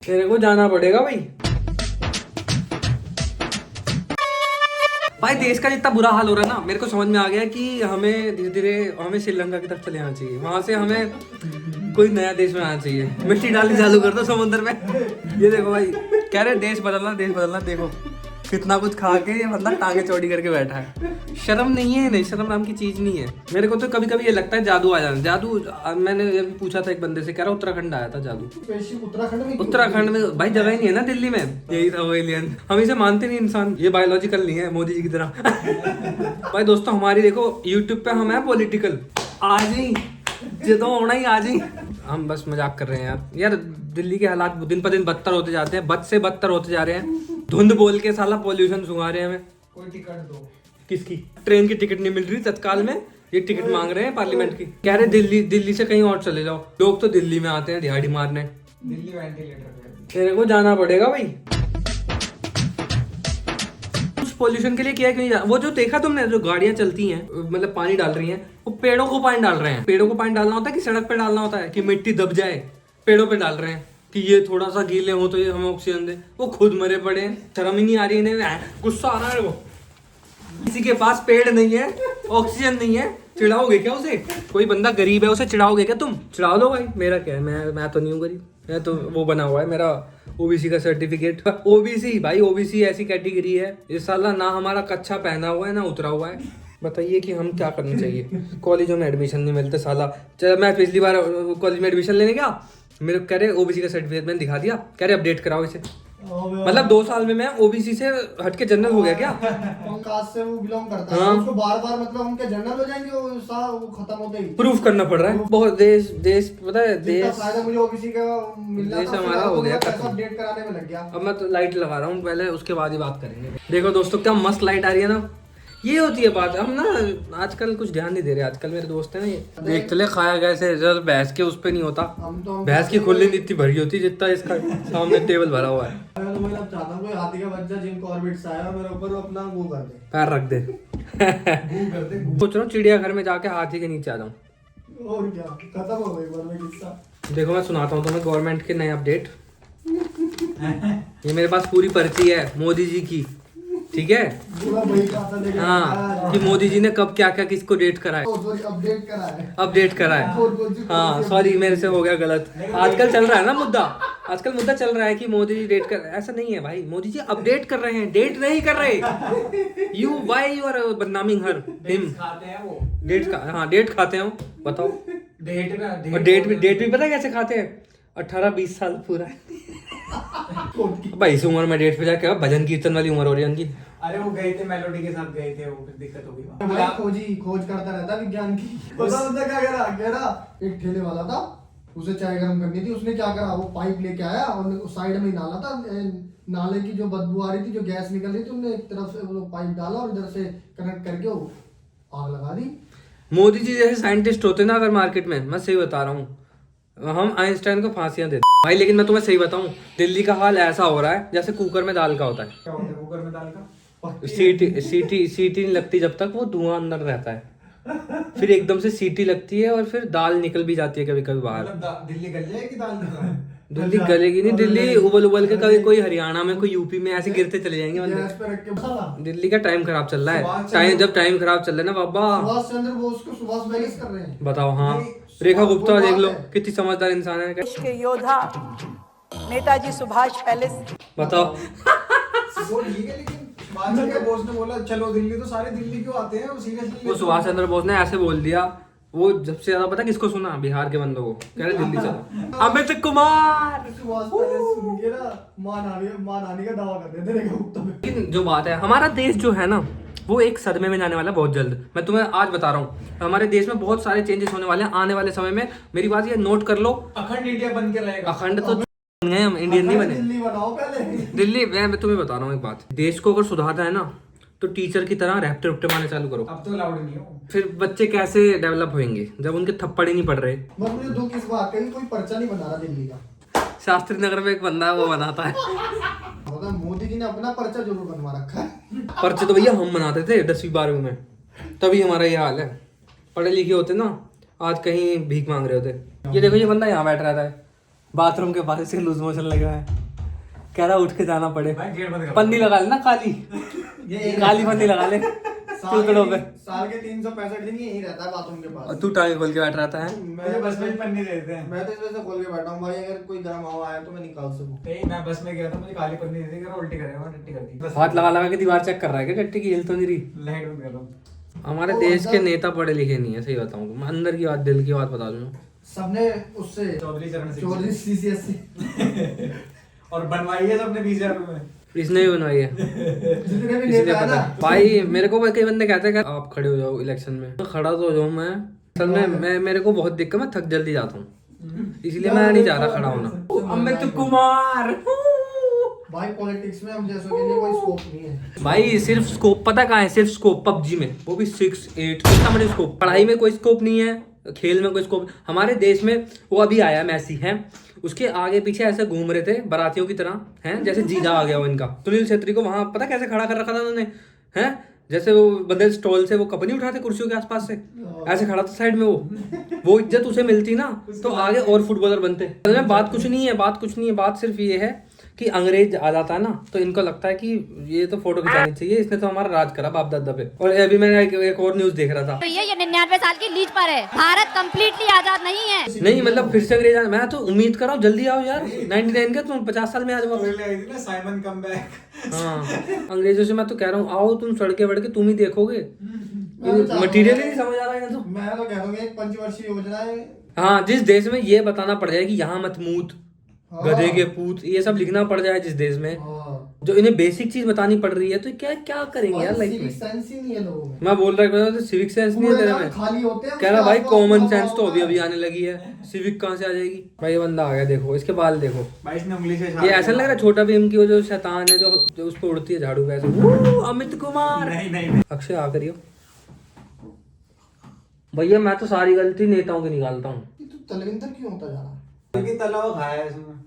तेरे को जाना पड़ेगा भाई। भाई देश का जितना बुरा हाल हो रहा है ना, मेरे को समझ में आ गया कि हमें धीरे धीरे हमें श्रीलंका की तरफ चले आना चाहिए। वहां से हमें कोई नया देश में आना चाहिए। मिट्टी डालनी चालू कर दो समुद्र में। ये देखो भाई, कह रहे देश बदलना। देखो कितना कुछ खा के ये बंदा टांगे चौड़ी करके बैठा है। शर्म नहीं है, नहीं शर्म नाम की चीज नहीं है। मेरे को तो कभी कभी ये लगता है जादू आ जाना। जादू मैंने अभी पूछा था एक बंदे से, कह रहा उत्तराखंड आया था जादू। उत्तराखंड में भाई जगह ही नहीं है ना दिल्ली में। यही था वो एलियन। हम इसे मानते नहीं इंसान, ये बायोलॉजिकल नहीं है मोदी जी की तरह। भाई दोस्तों हमारी देखो यूट्यूब पे हम है पॉलिटिकल। आज ही जो होना ही आज ही। हम बस मजाक कर रहे हैं यार। दिल्ली के हालात दिन पर दिन बदतर होते जाते हैं, बद से बदतर होते जा रहे हैं। धुंध बोल के साला पॉल्यूशन सुंघा रहे हैं हमें। कोई टिकट दो। किसकी? ट्रेन की टिकट नहीं मिल रही तत्काल में, ये टिकट मांग रहे हैं पार्लियामेंट की। कह रहे दिल्ली से कहीं और चले जाओ। लोग तो दिल्ली में आते हैं दिहाड़ी मारने। दिल्ली वेंटिलेटर। तेरे को जाना पड़ेगा भाई। कुछ पॉल्यूशन के लिए किया क्यों नहीं? वो जो देखा तुमने, जो गाड़ियां चलती हैं मतलब पानी डाल रही हैं, वो पेड़ों को पानी डाल रहे हैं। पेड़ों को पानी डालना होता है कि सड़क पे डालना होता है कि मिट्टी दब जाए? पेड़ों पे डाल रहे हैं कि ये थोड़ा सा गीले हो तो ये हमें ऑक्सीजन दे। वो खुद मरे पड़े हैं, शर्म ही नहीं आ रही इन्हें। गुस्सा आ रहा है वो। किसी के पास पेड़ नहीं है, ऑक्सीजन नहीं है, चिढ़ाओगे क्या उसे? कोई बंदा गरीब है उसे चिढ़ाओगे क्या तुम? चिढ़ा लो भाई। मेरा क्या है, मैं तो नहीं हूँ गरीब। मैं तो वो बना हुआ है मेरा ओबीसी का सर्टिफिकेट। ओबीसी भाई, ओबीसी ऐसी कैटेगरी है इस साला ना हमारा कच्चा पहना हुआ है ना उतरा हुआ है। बताइए कि हम क्या करना चाहिए? कॉलेजों में एडमिशन नहीं मिलते साला। चल मैं पिछली बार कॉलेज में एडमिशन लेने गया, मेरे कह रहे ओबीसी का सर्टिफिकेट मैंने दिखा दिया, कह रहे अपडेट कराओ इसे। मतलब 2 साल में मैं ओबीसी से हटके जनरल हो गया क्या? कास्ट से वो बिलोंग करता है। हाँ। उसको बार-बार मतलब हम क्या जनरल हो जाएंगे? वो खत्म होते ही प्रूफ करना पड़ रहा है। बहुत देश पता है जितना देश। फायदा मुझे ओबीसी का मिलना देश था, हमारा हो गया पैसा खत्म। अपडेट कराने में लग गया। अब मैं तो लाइट लगा रहा हूँ पहले, उसके बाद ही बात करेंगे। देखो दोस्तों क्या मस्त लाइट आ रही है ना। ये होती है बात। हम ना आजकल कुछ ध्यान नहीं दे रहे। आजकल मेरे दोस्त है ना, ये देख चले खाया कैसे जब भैंस के उस पे नहीं होता। भैंस की खुली इतनी भरी होती जितना इसका सामने टेबल भरा हुआ है। मैं तो मतलब चाहता हूँ कोई हाथी का बच्चा जिम कॉर्बेट से आया और मेरे ऊपर अपना वो कर दे, पैर रख दे। गूं कर दे। सोच रहा हूँ चिड़ियाघर में जाके हाथी के नीचे आ जाऊँ। और क्या, खत्म हो गई बार में किस्सा। देखो मैं सुनाता हूँ तुम्हें गवर्नमेंट के नए अपडेट। ये मेरे पास पूरी पर्ची है मोदी जी की, ठीक है? पूरा वही खाता लेके हाँ, कि मोदी जी ने कब क्या क्या किसको डेट कराया, अपडेट करा है। अपडेट कराया। हाँ सॉरी, मेरे से हो गया गलत। आजकल चल रहा है ना मुद्दा, आजकल मुद्दा चल रहा है कि मोदी जी डेट कर। ऐसा नहीं है भाई, मोदी जी अपडेट कर रहे हैं, डेट नहीं कर रहे। यू वाई यू आर बदनामिंग हर हिम। खाते हैं वो डेट का, हाँ डेट खाते हो बताओ। डेट ना और डेट भी पता है कैसे खाते हैं? 18-20 साल पूरा भाई इस उम्र में डेट पे जाके भजन कीर्तन वाली उम्र हो रही है उनकी। अरे वो गए थे मेलोडी के साथ गए थे, वो फिर दिक्कत हो गई। भाई खोज करता रहता विज्ञान की। पता बंदा क्या कह रहा, एक ठेले वाला था, उसे चाय गर्म करनी थी। उसने क्या करा, वो पाइप लेके आया और साइड में ही नाला था। नाले की जो बदबू आ रही थी, जो गैस निकल रही थी, उन्होंने एक तरफ से वो पाइप डाला और इधर से कनेक्ट करके वो आग लगा दी। मोदी जी जैसे साइंटिस्ट होते ना अगर मार्केट में, मैं सही बता रहा हूँ, हम आइंस्टाइन को फांसियां देते भाई। लेकिन मैं तुम्हें सही बताऊं, दिल्ली का हाल ऐसा हो रहा है जैसे कुकर में दाल का होता है। क्या होता है कुकर में दाल का? सीटी नहीं लगती जब तक वो धुआं अंदर रहता है। फिर एकदम से सीटी लगती है और फिर दाल निकल भी जाती है कभी कभी बाहर। मतलब दिल्ली गल जाएगी दाल निकल। दिल्ली गलेगी नहीं, दिल्ली उबल के कभी कोई हरियाणा में कोई यूपी में ऐसे गिरते चले जाएंगे गैस बंदे। पे रख के बना। दिल्ली का टाइम खराब चल रहा है। जब टाइम खराब चल रहा है ना बाबा, सुभाष चंद्र बोस को सुभाष बैलेंस कर रहे हैं। बताओ। हाँ रेखा गुप्ता देख लो कितनी समझदार इंसान है। देश के योद्धा नेताजी सुभाष पैलेस। बताओ। वो ठीक है, लेकिन सुभाष चंद्र बोस ने बोला चलो दिल्ली, तो सारे दिल्ली क्यों आते हैं? वो सीरियसली वो सुभाष चंद्र बोस ने ऐसे बोल दिया। वो सबसे ज्यादा पता किसको सुना? बिहार के बंदों को। कह रहे दिल्ली चलो। अमित कुमार। सुभाष पैलेस सुन के ना मां नानी का दावा कर देते रेखा गुप्ता में। लेकिन जो बात है, हमारा देश जो है ना वो एक सदमे में जाने वाला है बहुत जल्द। मैं तुम्हें आज बता रहा हूँ, हमारे देश में बहुत सारे चेंजेस होने वाले हैं आने वाले समय में। मेरी बात ये नोट कर लो। अखंड इंडिया बन के रहेगा। अखंड तो बन गए हम, इंडियन नहीं बने। दिल्ली बनाओ पहले। दिल्ली, मैं तुम्हें बता रहा हूँ एक बात, देश को अगर सुधारना है ना तो टीचर की तरह रैप्टे रुपटे मारने चालू करो। अब तो अलाउड नहीं हो। फिर बच्चे कैसे डेवलप होंगे जब उनके थप्पड़ ही नहीं पड़ रहे? बस मुझे दुख इस बात का कि कोई पर्चा नहीं बना रहा दिल्ली का। शास्त्री नगर में एक बंदा है वो बनाता है। मतलब मोदी जी ने अपना पर्चा जरूर बनवा रखा है। पर्चे तो भैया हम बनाते थे 10वीं 12वीं में, तभी हमारा ये हाल है। पढ़े लिखे होते ना आज कहीं भीख मांग रहे होते। ये देखो ये बंदा यहाँ बैठ रहता है, बाथरूम के पास से लूज मोशन लगा है, कह रहा उठ के जाना पड़े। भाई गेट बंद कर। पन्नी लगा लेना काली, ये काली पन्नी लगा ले टुकड़ों पे। साल के 365 दिन यही रहता है बाथरूम के और पास। तू टांगे खोल के बैठ रहता है। मुझे बस में ही पन्नी दे देते हैं। मैं तो इस वजह से खोल के बैठा हूँ भाई, अगर कोई गर्म हवा आया तो मैं निकाल सकूं। नहीं, मैं बस में गया था, मुझे काली पन्नी दे दी, कह रहा उल्टी करेगा, टट्टी कर दी। हाथ लगा लगा के दीवार चेक कर रहा है कि टट्टी की हिल तो नहीं रही। लाइट बंद कर लो। हमारे देश के नेता पढ़े लिखे नहीं है, सही बताऊं तो। मैं अंदर की बात, दिल की बात बता दूं। सबने उससे चौधरी चरण सिंह चौधरी CCS से और बनवाई है सबने 20,000 रुपए। इसने भी बनवाई है, जितने भी इसलिए नेता है पता ना। है। भाई मेरे को कई बंदे कहते हैं कि आप खड़े हो जाओ इलेक्शन में, तो खड़ा तो हो जाऊं मैं। असल में मैं, मेरे को बहुत दिक्कत, मैं थक जल्दी जाता हूँ, इसलिए मैं नहीं चाह रहा खड़ा होना। अमित कुमार भाई पॉलिटिक्स में हम जैसों के लिए कोई स्कोप नहीं है। भाई सिर्फ स्कोप पता कहाँ है? सिर्फ स्कोप पबजी में, वो भी 6-8 इतना बड़ा स्कोप। पढ़ाई में कोई स्कोप नहीं है, खेल में कोई स्कोप। हमारे देश में वो अभी आया मैसी है, उसके आगे पीछे ऐसे घूम रहे थे बारातियों की तरह, हैं जैसे जीजा आ गया हो इनका। सुनील छेत्री को वहां पता कैसे खड़ा कर रखा था उन्होंने, हैं जैसे वो बंदे स्टॉल से वो कप नहीं उठाते कुर्सियों के आसपास से, ऐसे खड़ा था साइड में। वो इज्जत उसे मिलती ना तो आगे और फुटबॉलर बनते। असल में बात कुछ नहीं है, बात कुछ नहीं है, बात सिर्फ ये है कि अंग्रेज आ जाता है ना तो इनको लगता है कि ये तो फोटो खिंचानी चाहिए, इसने तो हमारा राज करा बाप दादा पे। और अभी मैंने एक और न्यूज देख रहा था, तो ये 99 साल की लीड पर है, भारत कंप्लीटली आजाद नहीं है। नहीं मतलब फिर से अंग्रेज मैं तो उम्मीद कर रहा हूँ जल्दी आओ यार। 99 का तुम 50 साल में आ जाओ। पहले आई थी ना साइमन कम बैक। हाँ अंग्रेजों से मैं तो कह रहा हूँ आओ, तुम सड़के बढ़ के तुम ही देखोगे, मटीरियल ही नहीं समझ आ रहा है तो। मैं तो कह दूंगा एक पंचवर्षीय योजना है। हाँ जिस देश में ये बताना पड़ जाए कि यहाँ मत मूत, गधे के पूत, ये सब लिखना पड़ जाए जिस देश में, जो इन्हें बेसिक चीज बतानी पड़ रही है, तो क्या क्या करेंगे यार लाइफ में। सेंस ही नहीं है लोगों में। मैं बोल रहा हूँ सिविक सेंस नहीं है तेरे में। खाली होते हैं, कह रहा भाई उसके कॉमन आसपास सेंस तो अभी हवा अभी आने लगी है, सिविक कहाँ से आ जाएगी। भाई ये बंदा आ गया, देखो इसके बाल देखो, भाई इसने उंगली से ये ऐसा लग रहा है छोटा भीम की वो जो शैतान है जो उस पर उड़ती है झाड़ू पे ऐसे। अमित कुमार नहीं नहीं नहीं। अक्षय आ करियो भैया, मैं तो सारी गलती नेताओं की निकालता हूँ। तू तलविंदर क्यों होता जा रहा है? क्योंकि तला हुआ खाया है इसने।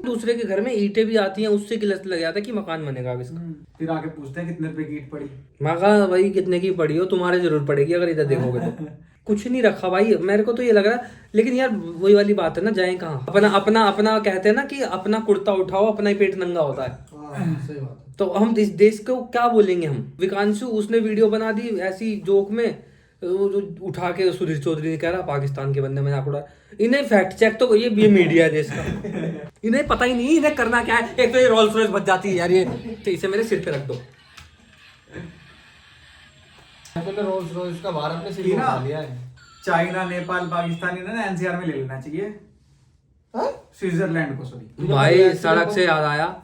दूसरे के घर में ईंटें भी आती हैं, उससे गिलत लग जाता है कि मकान बनेगा अब इसका। फिर आके पूछते हैं कितने रुपए की ईंट पड़ी। मैं कहा भाई कितने की पड़ी हो, तुम्हारे जरूर पड़ेगी अगर इधर देखोगे तो। कुछ नहीं रखा भाई, मेरे को तो ये लग रहा है। लेकिन यार वही वाली बात है ना, जाए कहाँ। अपना अपना अपना कहते हैं ना कि अपना कुर्ता उठाओ अपना ही पेट नंगा होता है। सही बात है। तो हम इस देश को क्या बोलेंगे हम। विकांशु उसने वीडियो बना दी ऐसी जोक में, जो उठा के सुधीर चौधरी ने कह रहा पाकिस्तान के बंदे मजाक उड़ा। इन्हें फैक्ट चेक तो ये मीडिया है देश का, इन्हें पता ही नहीं इन्हें करना क्या है। एक तो ये रोल्स रॉयस बच जाती है यार, ये तो इसे मेरे सिर पे रख दो। रोल्स रॉयस का भारत ने सिर्फ ये ना उठा लिया है। चाइना नेपाल पाकिस्तान ना एनसीआर में ले लेना चाहिए। हाँ? स्विट्जरलैंड को सॉरी। भाई सड़क से याद आया,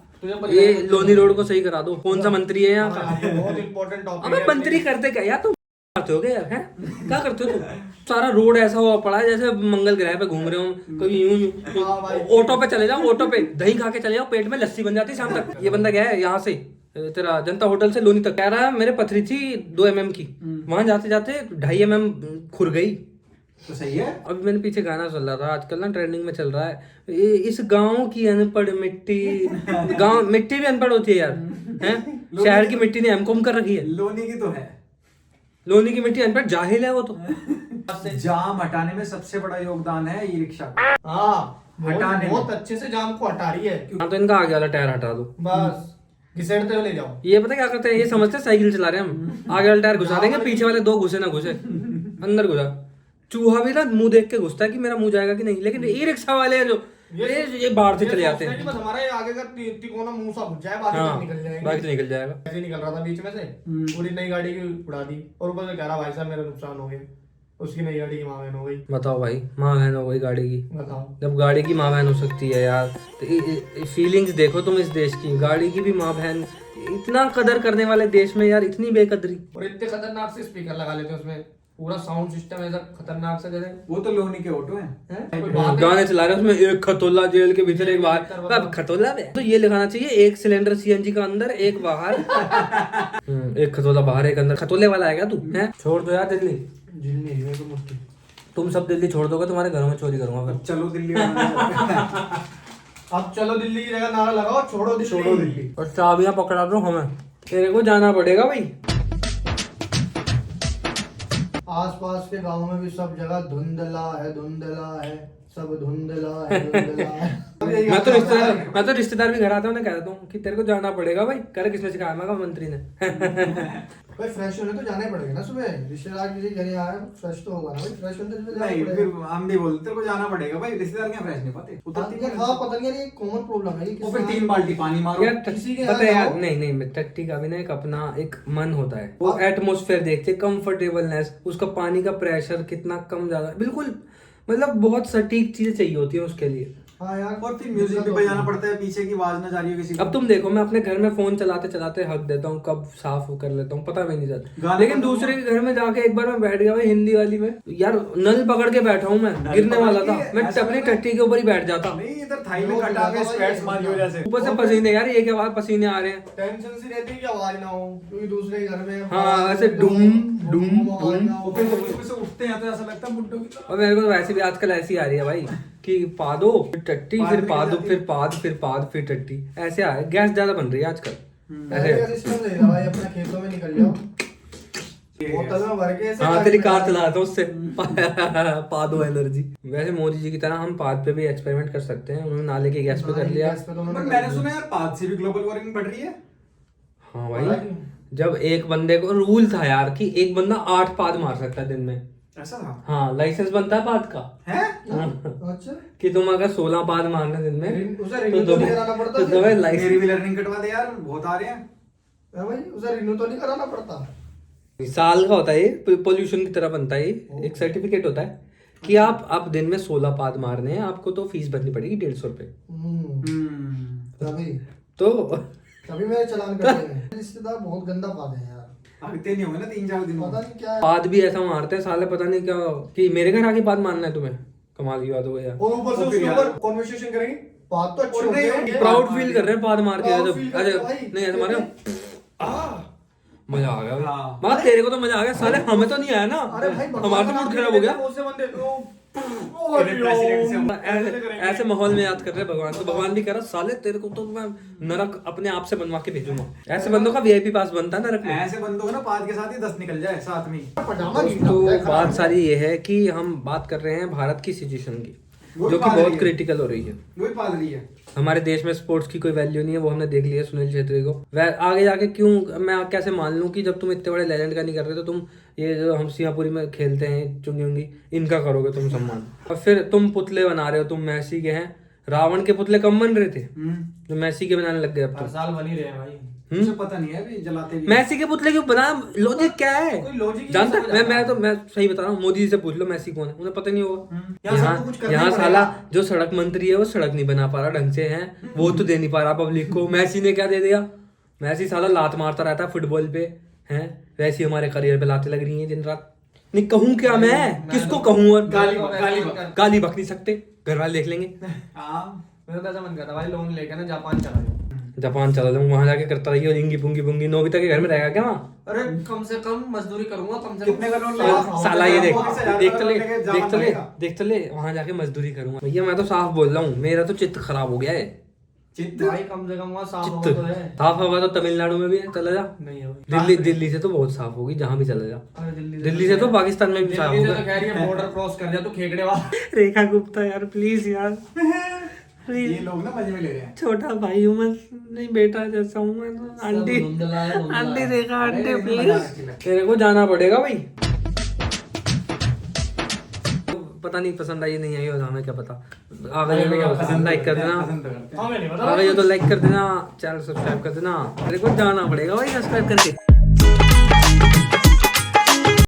ये लोनी रोड को सही करा दो। कौन सा मंत्री है यहाँ का? बहुत इंपॉर्टेंट टॉपिक अबे मंत्री करते क्या यार, तुम करते हो क्या यार, हैं क्या करते हो तुम? सारा रोड ऐसा हुआ पड़ा है जैसे मंगल ग्रह पे घूम रहे हो। कभी यूं ऑटो पे चले जाओ, ऑटो पे दही खा के चले जाओ, पेट में लस्सी बन जाती शाम तक। ये बंदा गया है यहाँ से तेरा जनता होटल से लोनी तक, कह रहा है मेरे पथरी थी 2 mm की, वहां जाते जाते 2.5 mm खुर गई। तो सही है। अभी मैंने पीछे गाना चल रहा था आजकल ना, ट्रेंडिंग में चल रहा है, ये इस गांव की अनपढ़ मिट्टी। गांव मिट्टी भी अनपढ़ होती है यार, हैं? शहर की मिट्टी ने एमकॉम कर रखी है, लोनी की तो है। लोनी की मिट्टी अनपढ़ जाहिल है वो तो। जाम हटाने में सबसे बड़ा योगदान है ई रिक्शा का। हाँ हटाने में। बहुत अच्छे से जाम को हटा रही है। हाँ तो इनका आगे वाला टायर हटा दो बस घिसेड़ते हुए ले जाओ। ये पता क्या करते हैं, ये समझते हैं साइकिल चला रहे हैं हम, आगे वाला टायर घुसा देंगे, पीछे वाले 2 घुसे ना घुसे, अंदर घुसा। चूहा भी ना मुंह देख के घुसता है कि मेरा मुंह जाएगा कि नहीं, लेकिन ई रिक्शा वाले हैं जो ये बाहर से चले जाते हैं। बस हमारा ये आगे का तिकोना मुंह सा घुस जाए, बाकी हाँ सब निकल जाएगा। बाकी तो निकल जाएगा। ऐसे निकल रहा था बीच में से, पूरी नई गाड़ी की उड़ा दी, और ऊपर से कह रहा भाई साहब मेरा नुकसान हो गया, उसकी नई गाड़ी की मां बहन हो गई। बताओ भाई, माँ बहन हो गई गाड़ी की। बताओ जब गाड़ी की माँ बहन हो सकती है यार, तो फीलिंग्स देखो तुम इस देश की, गाड़ी की भी माँ बहन। इतना कदर करने वाले देश में यार इतनी बेकदरी। और इतने खतरनाक से स्पीकर लगा लेते हैं उसमें, पूरा साउंड सिस्टम ऐसा खतरनाक से जैसे वो तो लोनी के ऑटो हैं। कोई बात नहीं। गाने चला रहे हैं उसमें, एक खतोला जेल के भीतर एक बाहर। अब खतोला में तो ये लिखाना चाहिए, 1 सिलेंडर सीएनजी का अंदर 1 बाहर। 1 खतोला बाहर 1 अंदर। खतोले वाला है क्या तू? हैं? छोड़ दो यार दिल्ली, जिल्ली है तो मुश्किल। तुम सब दिल्ली छोड़ दोगे, तुम्हारे घरों में चोरी करूंगा फिर। चलो दिल्ली। अब चलो दिल्ली की जगह नारा लगाओ, छोड़ो दिल्ली। छोड़ो दिल्ली। और चाबियां पकड़ा दो हमें, तेरे को जाना पड़ेगा भाई। आसपास के गांव में भी सब जगह धुंधला है, धुंधला है। सब धुंधला है, धुंधला है। अब यही मैं तो आता है। रिश्तेदार भी घर आता हूँ ना, कहता हूँ कि तेरे को जाना पड़ेगा भाई। करे किसने सिखाया? मैं कहा मंत्री ने। भाई फ्रेश होने तो जाना ही पड़ेगा ना सुबह, रिश्तेदार किसी के घर आया फ्रेश तो होगा ना भाई, फ्रेश होने तो जाना नहीं पड़ेगा। फिर हम भी बोलते तेरे को जाना पड़ेगा भाई, रिश्तेदार क्या फ्रेश नहीं पाते उतरती यार हाँ पता नहीं यार, ये कॉमन प्रॉब्लम है ये वो फिर किसी 3 बाल्टी पानी मारो। यार किसी के पता है यहाँ यार, जाओ। नहीं नहीं, टट्टी का भी ना एक अपना एक मन होता है। वो एटमोस्फेयर देखते, कंफर्टेबलनेस, उसका पानी का प्रेशर कितना कम ज्यादा, बिल्कुल मतलब बहुत सटीक चीजें चाहिए होती है उसके लिए। हाँ यार, और फिर म्यूजिक भी बजाना पड़ता है, पीछे की आवाज ना जा रही हो किसी की। अब तुम देखो, मैं अपने घर में फोन चलाते चलाते हक देता हूँ, कब साफ कर लेता हूँ पता भी नहीं चलता। गाने लेकिन बजाना दूसरे के घर में जाके एक बार मैं बैठ गया भाई हिंदी वाली में, यार नल पकड़ के बैठा हूँ मैं, नल गिरने पकड़ वाला के, था, मैं ऐसा अपनी लगा- टट्टी के ऊपर ही बैठ जाता। नहीं इधर थाई में कटा के स्क्वैट्स मारी हो जैसे। ऊपर से पसीने यार, ये क्या बात, पसीने आ रहे हैं। टेंशन सी रहती है कि आवाज ना हो, क्योंकि दूसरे के घर में हाँ, ऐसे डूम, डूम, आवाज ना हो। फिर तो उसमें से उठते हैं तो ऐसा लगता है बुड्ढों की तरह। और मेरे को तो वैसे भी आजकल ऐसी आ रही है भाई कि पा दो फिर टट्टी, पाद फिर में पा दो, जाती। फिर पाद, फिर पाद, फिर टट्टी, ऐसे आ गैस ज्यादा बन रही है आजकल। पहले का ऐसे सिस्टम रहेगा भाई, अपने खेतों में निकल जाओ, बोतल में भर के ऐसे हाँ, गाड़ी तेरी में कार डाल- चलाता हूँ उससे। पा दो एनर्जी। वैसे मोदी जी की तरह हम पाद पे भी एक्सपेरिमेंट कर सकते हैं, उन्होंने नाले के गैस पे कर लिया। गैस पे तो उन्होंने बट कर मैंने दिया। सुना यार पाद से भी ग्लोबल वार्मिंग बढ़ रही है। हाँ भाई, जब एक बंदे को रूल था यार कि एक बंदा 8 पाद मार सकता है दिन में। ऐसा था हाँ, लाइसेंस बनता है पाद का। है? अच्छा, कि तुम अगर 16 पाद मारना दिन में उसे रिन्यू तो नहीं कराना पड़ता तो फिर? तुम्हें मेरी लाइसेंस। भी लर्निंग कटवा दे यार, बहुत आ रहे हैं। हाँ भाई, उसे रिन्यू तो नहीं कराना पड़ता। साल का होता है ये, पोल्यूशन की तरह बनता है ये, एक सर्टिफिकेट होता है कि आप दिन में 16 पाद मारने हैं, आपको तो फीस भरनी पड़ेगी 150 रुपए। तभी तो तभी मेरे चालान करते हैं। रिश्तेदार बहुत गंदा पाते हैं यार, अब इतने नहीं होंगे ना 3-4 दिन पता नहीं क्या है। पाद भी ऐसा मारते हैं साले, पता नहीं क्या कि मेरे घर आके पाद मारना है तुम्हें, कमाल की बात हो यार। और ऊपर से तो फिर उसके यार- ऊपर कॉन्वर्सेशन करेंगे, बात तो अच्छी और होती नहीं है। होगी। प्राउड फील कर रहे हैं पाद मार के। Proud जब feel करते अरे हैं भाई। नहीं ऐसे मारे, मजा आ गया भाई। हाँ। मगर तेरे को तो मजा आ गया, साले हमें तो नहीं आया ना। अरे भाई, हमारा तो मूड खराब हो गया। बहुत से बंदे ऐसे माहौल में याद कर रहे हैं भगवान, तो भगवान भी कह रहा साले तेरे को तो मैं नरक अपने आप से बनवा के भेजूंगा। ऐसे बंदों का वीआईपी पास बनता है नरक में। ऐसे बंदों को ना पाद के साथ ही 10 निकल जाए साथ में ही। पजामा तो बात सारी ये है कि हम बात कर रहे हैं भारत की सिचुएशन की, वो जो कि पाद रही बहुत है। क्रिटिकल हो रही है। वही पाद रही है। हमारे देश में स्पोर्ट्स की कोई वैल्यू नहीं है, वो हमने देख लिया सुनील छेत्री को। वह आगे जाके क्यों, मैं कैसे मान लूं कि जब तुम इतने बड़े लेजेंड का नहीं कर रहे तो तुम ये जो हम सिंगापुरी में खेलते हैं चुंगी उंगी, इनका करोगे तुम सम्मान। और फिर तुम पुतले बना रहे हो, तुम मैसी के हैं, रावण के पुतले कम बन रहे थे जो मैसी के बनाने लग गए अब हर तो। साल बनी रहे भाई। मुझे पता नहीं है अभी जलाते भी। मैसी के पुतले क्यों बना, लॉजिक क्या है? कोई logic ही जानता नहीं समझ आता। मैं सही बता रहा हूँ, मोदी जी से पूछ लो मैसी कौन है, उन्हें पता नहीं होगा। यहाँ सबको कुछ करना यहाँ ही साला पड़ेगा। जो सड़क मंत्री है वो सड़क नहीं बना पा रहा ढंग से है, वो तो दे नहीं पा रहा पब्लिक को। मैसी ने क्या दे दिया? मैसी साला लात मारता रहता है फुटबॉल पे, हैं वैसे ही हमारे करियर पे लाते लग रही हैं दिन रात। नहीं कहूँ क्या मैं, किसको कहूँ? और गाली बक नहीं सकते, घर वाले देख लेंगे। हाँ मेरा तो ऐसा मन करता है भाई, लोन लेके ना जापान चला जाऊं। जापान चला जाऊँ, वहां जाके करता रहिए इंगी पुंगी पुंगी। नोबिता के घर में रहेगा क्या वहाँ? अरे कम से कम मजदूरी करूंगा, कम से कितने का लोन कम लेगा? साला ये देख, 20,000 देख तो ले, लेके देख जापान तो ले, जाएगा। देख तो ले, वहां जाके मजदूरी करूंगा। भैया मैं तो साफ बोल रहा हूँ, मेरा तो चित्त खराब हो गया है। चित्त भाई कम से कम वहाँ साफ हवा चित्त तो है। साफ हवा तो तमिलनाडु में भी है, चला जा। नहीं है भाई। दिल्ली से तो बहुत साफ होगी, जहां भी चला जा। अरे दिल्ली से तो पाकिस्तान में भी साफ दिल्ली से तो होगा। कह रही है बॉर्डर क्रॉस कर दिया तो खेकड़े वाला। रेखा गुप्ता यार प्लीज यार, ये लोग ना मजे में ले रहे हैं। छोटा भाई हूँ मैं, नहीं बेटा जैसा हूँ मैं तो। आंटी धुंधला है, धुंधला है। आंटी रेखा आंटी अरे, प्लीज, मजाक अच्छी लगती तेरे को जाना पड़ेगा भाई। पता नहीं पसंद आई नहीं आई, और हमें क्या पता। आ गई हो तो पसंद लाइक कर देना, पसंद तो करते हैं। हाँ, मैं नहीं पता आ गई हो तो लाइक कर देना, चैनल सब्सक्राइब कर देना। तेरे को जाना पड़ेगा भाई सब्सक्राइब करके।